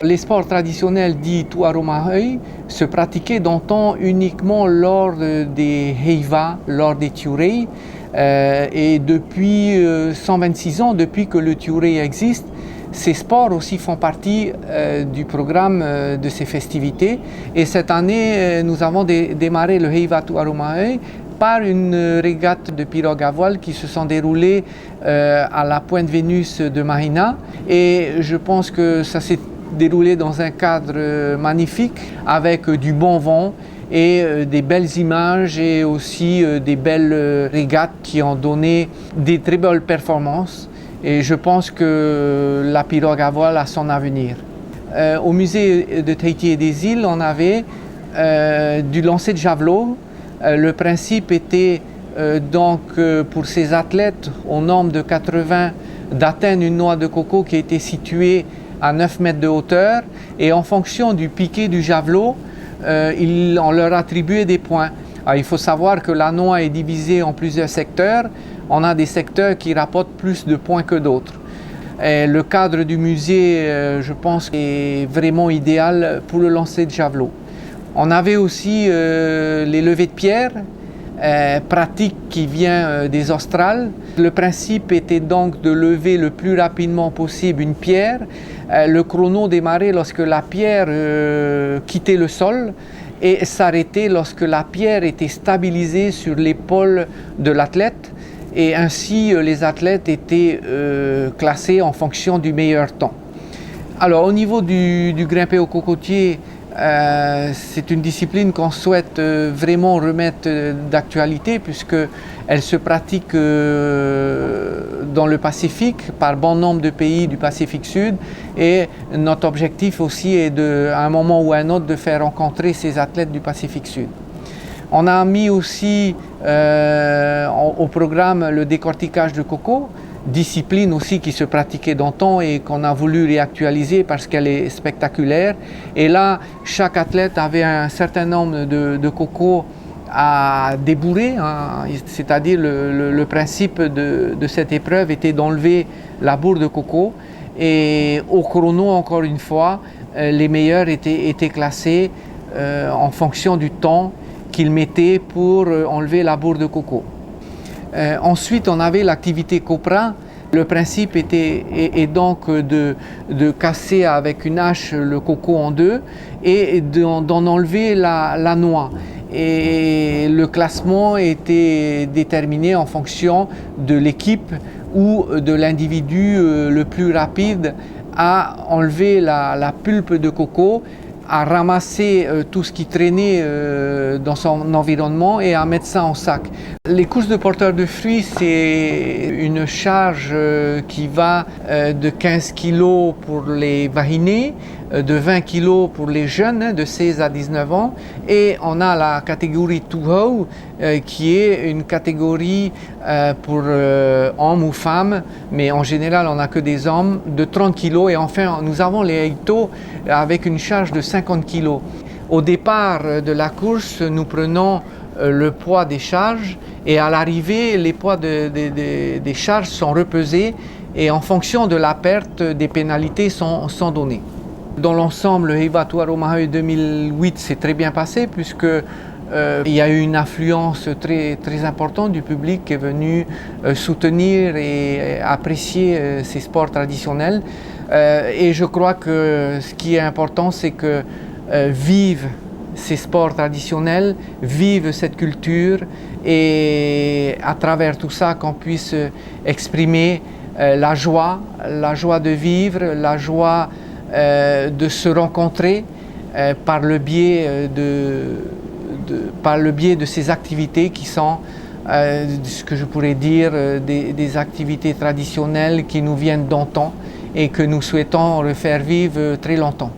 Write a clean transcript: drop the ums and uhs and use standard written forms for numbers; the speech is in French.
Les sports traditionnels dits Tuarumahai se pratiquaient d'antan uniquement lors des Heiva, lors des Tiurei. Et depuis 126 ans, depuis que le Tiurei existe, ces sports aussi font partie du programme de ces festivités. Et cette année, nous avons démarré le Heiva Tuarumahai par une régate de pirogues à voile qui se sont déroulées à la Pointe Vénus de Mahina. Et je pense que ça s'est déroulé dans un cadre magnifique avec du bon vent et des belles images et aussi des belles régates qui ont donné des très belles performances. Et je pense que la pirogue à voile a son avenir. Au musée de Tahiti et des îles, on avait du lancer de javelot. Le principe était pour ces athlètes aux normes de 80 d'atteindre une noix de coco qui était située à 9 mètres de hauteur, et en fonction du piqué du javelot, on leur attribuait des points. Alors, il faut savoir que la noix est divisée en plusieurs secteurs. On a des secteurs qui rapportent plus de points que d'autres. Et le cadre du musée, je pense, est vraiment idéal pour le lancer de javelot. On avait aussi les levées de pierre, pratique qui vient des Australes. Le principe était donc de lever le plus rapidement possible une pierre. Le chrono démarrait lorsque la pierre quittait le sol et s'arrêtait lorsque la pierre était stabilisée sur l'épaule de l'athlète. Et ainsi, les athlètes étaient classés en fonction du meilleur temps. Alors, au niveau du grimpé au cocotier, c'est une discipline qu'on souhaite vraiment remettre d'actualité puisqu'elle se pratique dans le Pacifique par bon nombre de pays du Pacifique Sud, et notre objectif aussi est à un moment ou à un autre de faire rencontrer ces athlètes du Pacifique Sud. On a mis aussi au programme le décortiquage de coco, discipline aussi qui se pratiquait d'antan et qu'on a voulu réactualiser parce qu'elle est spectaculaire. Et là, chaque athlète avait un certain nombre de cocos à débourrer, hein. C'est-à-dire le principe de cette épreuve était d'enlever la bourre de coco, et au chrono, encore une fois, les meilleurs étaient classés en fonction du temps qu'ils mettaient pour enlever la bourre de coco. Ensuite, on avait l'activité copra. Le principe est donc de casser avec une hache le coco en deux et d'en enlever la noix. Et le classement était déterminé en fonction de l'équipe ou de l'individu le plus rapide à enlever la pulpe de coco, à ramasser tout ce qui traînait dans son environnement et à mettre ça en sac. Les courses de porteurs de fruits, c'est une charge qui va de 15 kg pour les vahinés, de 20 kg pour les jeunes de 16 à 19 ans, et on a la catégorie Tuhau qui est une catégorie pour hommes ou femmes, mais en général on n'a que des hommes, de 30 kg, et enfin nous avons les Heito avec une charge de 50 kg. Au départ de la course, nous prenons le poids des charges, et à l'arrivée, les poids des charges sont repesés, et en fonction de la perte, des pénalités sont données. Dans l'ensemble, le Heiva Tuarumahai 2008 s'est très bien passé puisque il y a eu une affluence très, très importante du public qui est venu soutenir et apprécier ces sports traditionnels. Et je crois que ce qui est important, c'est que vivent ces sports traditionnels, vivent cette culture, et à travers tout ça qu'on puisse exprimer la joie de vivre, la joie de se rencontrer par le biais de ces activités qui sont, ce que je pourrais dire, des activités traditionnelles qui nous viennent d'antan et que nous souhaitons refaire vivre très longtemps.